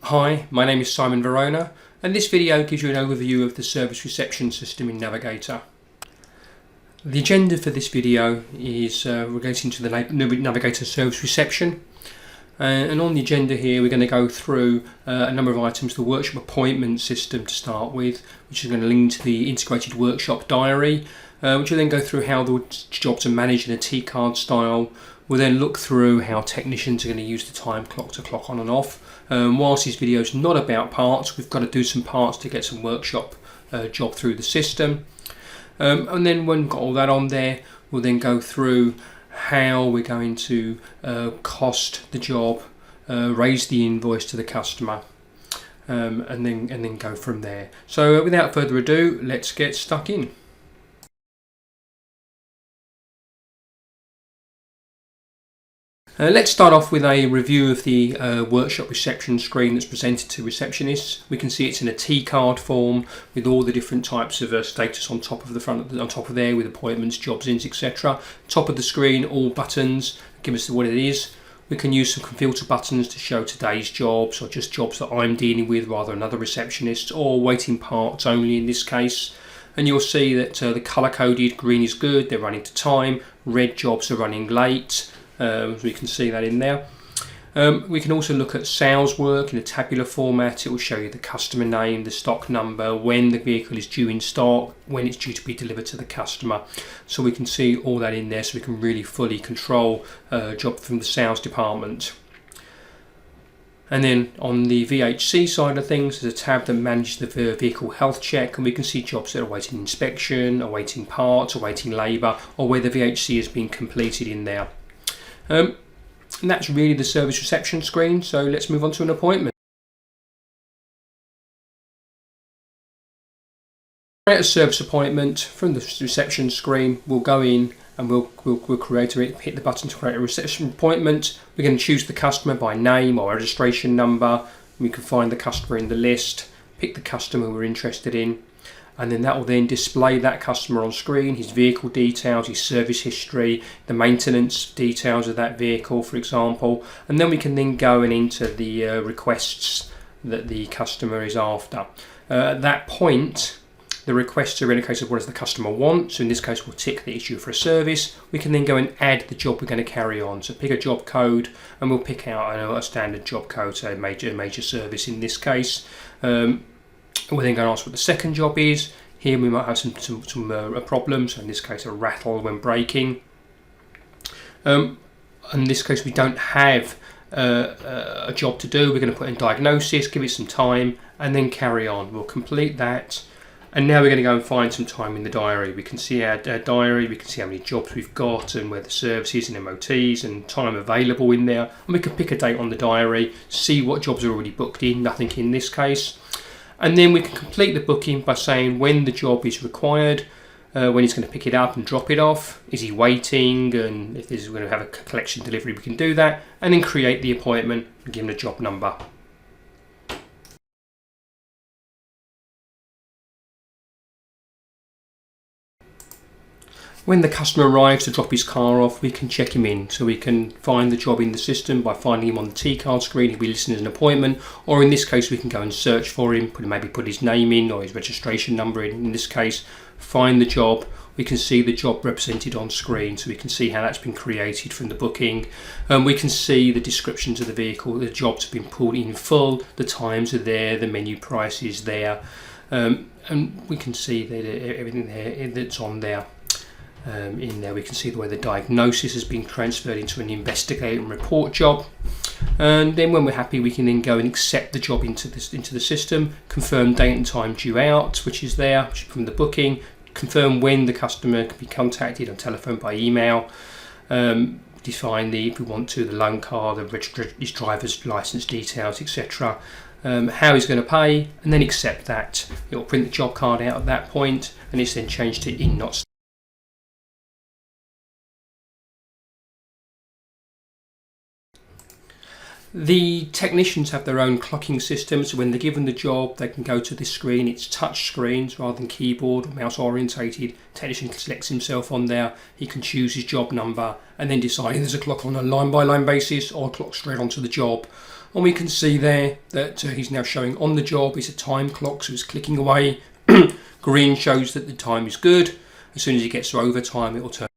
Hi, my name is Simon Verona, and this video gives you an overview of the service reception system in Navigator. The agenda for this video is relating to the Navigator service reception, and on the agenda here we're going to go through a number of items. The workshop appointment system to start with, which is going to link to the integrated workshop diary, which will then go through how the jobs are managed in a T-card style. We'll then look through how technicians are going to use the time clock to clock on and off. Whilst this video is not about parts, we've got to do some parts to get some workshop job through the system. And then when we've got all that on there, we'll then go through how we're going to cost the job, raise the invoice to the customer, and then go from there. So without further ado, let's get stuck in. Let's start off with a review of the workshop reception screen that's presented to receptionists. We can see it's in a T-card form with all the different types of status on top of on top of there, with appointments, jobs ins, etc. Top of the screen, all buttons give us what it is. We can use some filter buttons to show today's jobs, or just jobs that I'm dealing with rather than other receptionists, or waiting parts only in this case. And you'll see that the colour coded green is good, they're running to time. Red jobs are running late. We can see that in there. We can also look at sales work in a tabular format. It will show you the customer name, the stock number, when the vehicle is due in stock, when it's due to be delivered to the customer. So we can see all that in there, so we can really fully control job from the sales department. And then on the VHC side of things, there's a tab that manages the vehicle health check, and we can see jobs that are awaiting inspection, awaiting parts, awaiting labour, or where the VHC has been completed in there. And that's really the service reception screen, so let's move on to an appointment. Create a service appointment from the reception screen. We'll go in and we'll create it, hit the button to create a reception appointment. We're going to choose the customer by name or registration number. We can find the customer in the list, pick the customer we're interested in, and then that will then display that customer on screen, his vehicle details, his service history, the maintenance details of that vehicle, for example. And then we can then go and enter the requests that the customer is after. At that point, the requests are indicated what does the customer want. So in this case, we'll tick the issue for a service. We can then go and add the job we're going to carry on. So pick a job code, and we'll pick out a standard job code, so major service in this case. We're then going to ask what the second job is. Here we might have some problems, so in this case a rattle when braking. In this case we don't have a job to do. We're going to put in diagnosis, give it some time, and then carry on. We'll complete that, and now we're going to go and find some time in the diary. We can see our diary, we can see how many jobs we've got and where the services and MOTs and time available in there, and we can pick a date on the diary, see what jobs are already booked in, nothing in this case. And then we can complete the booking by saying when the job is required, when he's going to pick it up and drop it off, is he waiting, and if we're going to have a collection delivery, we can do that, and then create the appointment and give him a job number. When the customer arrives to drop his car off, we can check him in. So we can find the job in the system by finding him on the T-card screen. He'll be listed as an appointment, or in this case we can go and search for him, maybe put his name in or his registration number in this case, find the job. We can see the job represented on screen, so we can see how that's been created from the booking. We can see the descriptions of the vehicle, the jobs have been pulled in full, the times are there, the menu price is there, and we can see that everything there that's on there. In there we can see the way the diagnosis has been transferred into an investigate and report job, and then when we're happy we can then go and accept the job into the system, confirm date and time due out, which is there from the booking, confirm when the customer can be contacted on telephone, by email, define if we want to, the loan card, his driver's license details, etc. How he's going to pay, and then accept that. It will print the job card out at that point, and it's then changed to in not. The technicians have their own clocking system, so when they're given the job they can go to this screen. It's touch screens rather than keyboard or mouse orientated. Technician selects himself on there, he can choose his job number and then decide if there's a clock on a line by line basis or a clock straight onto the job. And we can see there that he's now showing on the job is a time clock, so it's clicking away. Green shows that the time is good. As soon as he gets to overtime, it will turn.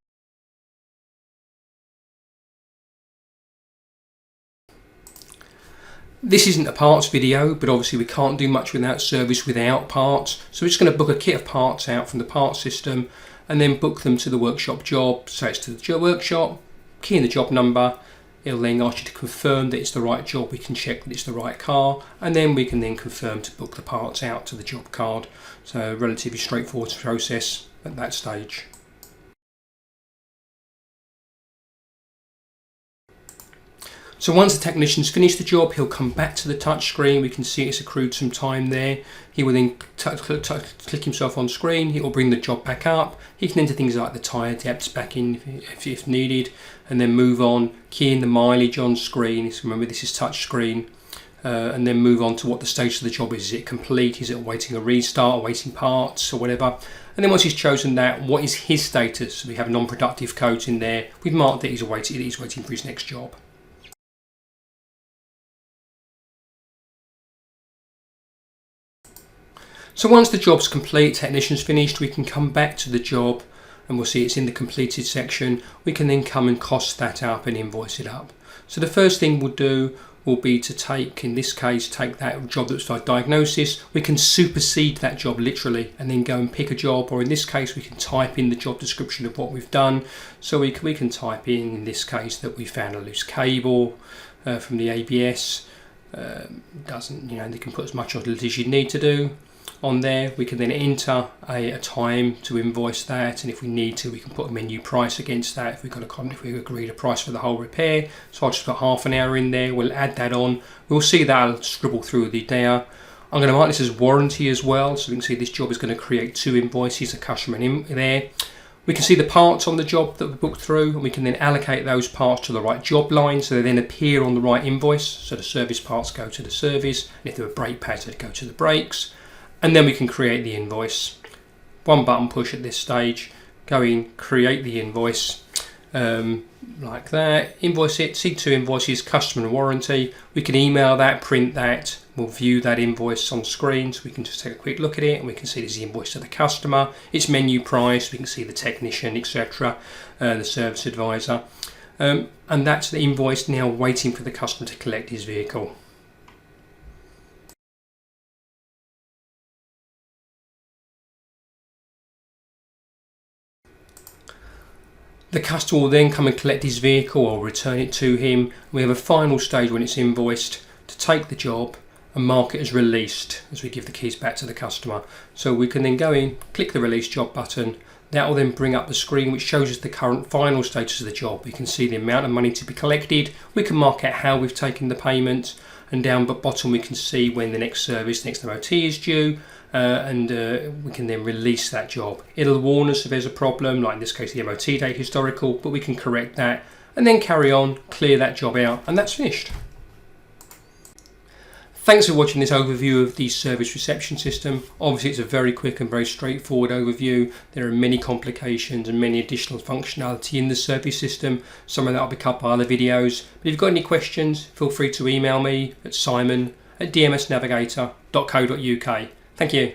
This isn't a parts video, but obviously we can't do much without service without parts. So we're just going to book a kit of parts out from the parts system and then book them to the workshop job. So it's to the workshop, key in the job number. It'll then ask you to confirm that it's the right job. We can check that it's the right car, and then we can then confirm to book the parts out to the job card. So relatively straightforward process at that stage. So once the technician's finished the job, he'll come back to the touch screen. We can see it's accrued some time there. He will then click himself on screen. He will bring the job back up. He can enter things like the tyre depths back in if needed, and then move on, key in the mileage on screen. So remember, this is touch screen. And then move on to what the stage of the job is. Is it complete? Is it awaiting a restart, awaiting parts or whatever? And then once he's chosen that, what is his status? So we have non-productive codes in there. We've marked that he's waiting for his next job. So once the job's complete, technician's finished, we can come back to the job and we'll see it's in the completed section. We can then come and cost that up and invoice it up. So the first thing we'll do will be to take, in this case, take that job that's for diagnosis. We can supersede that job literally and then go and pick a job, or in this case we can type in the job description of what we've done. So we can type in this case, that we found a loose cable from the ABS. Doesn't, they can put as much on it as you need to do on there. We can then enter a time to invoice that, and if we need to, we can put a menu price against that if we agreed a price for the whole repair. So I'll just put half an hour in there. We'll add that on. We'll see that I'll scribble through the there. I'm going to mark this as warranty as well, so we can see this job is going to create 2 invoices, a customer in there. We can see the parts on the job that we booked through, and we can then allocate those parts to the right job line so they then appear on the right invoice. So the service parts go to the service, and if there were brake pads, they'd go to the brakes. And then we can create the invoice. One button push at this stage, go in, create the invoice, like that, invoice it, see 2 invoices, customer and warranty. We can email that, print that, we'll view that invoice on screen, so we can just take a quick look at it, and we can see there's the invoice to the customer, its menu price, we can see the technician, etc., the service advisor, and that's the invoice now waiting for the customer to collect his vehicle. The customer will then come and collect his vehicle or return it to him. We have a final stage when it's invoiced to take the job and mark it as released as we give the keys back to the customer. So we can then go in, click the release job button. That will then bring up the screen which shows us the current final status of the job. We can see the amount of money to be collected. We can mark out how we've taken the payment, and down the bottom we can see when the next service, next MOT is due. We can then release that job. It'll warn us if there's a problem, like in this case the MOT date historical, but we can correct that and then carry on, clear that job out, and that's finished. Thanks for watching this overview of the service reception system. Obviously it's a very quick and very straightforward overview. There are many complications and many additional functionality in the service system. Some of that will be covered by other videos. But if you've got any questions, feel free to email me at simon@dmsnavigator.co.uk. Thank you.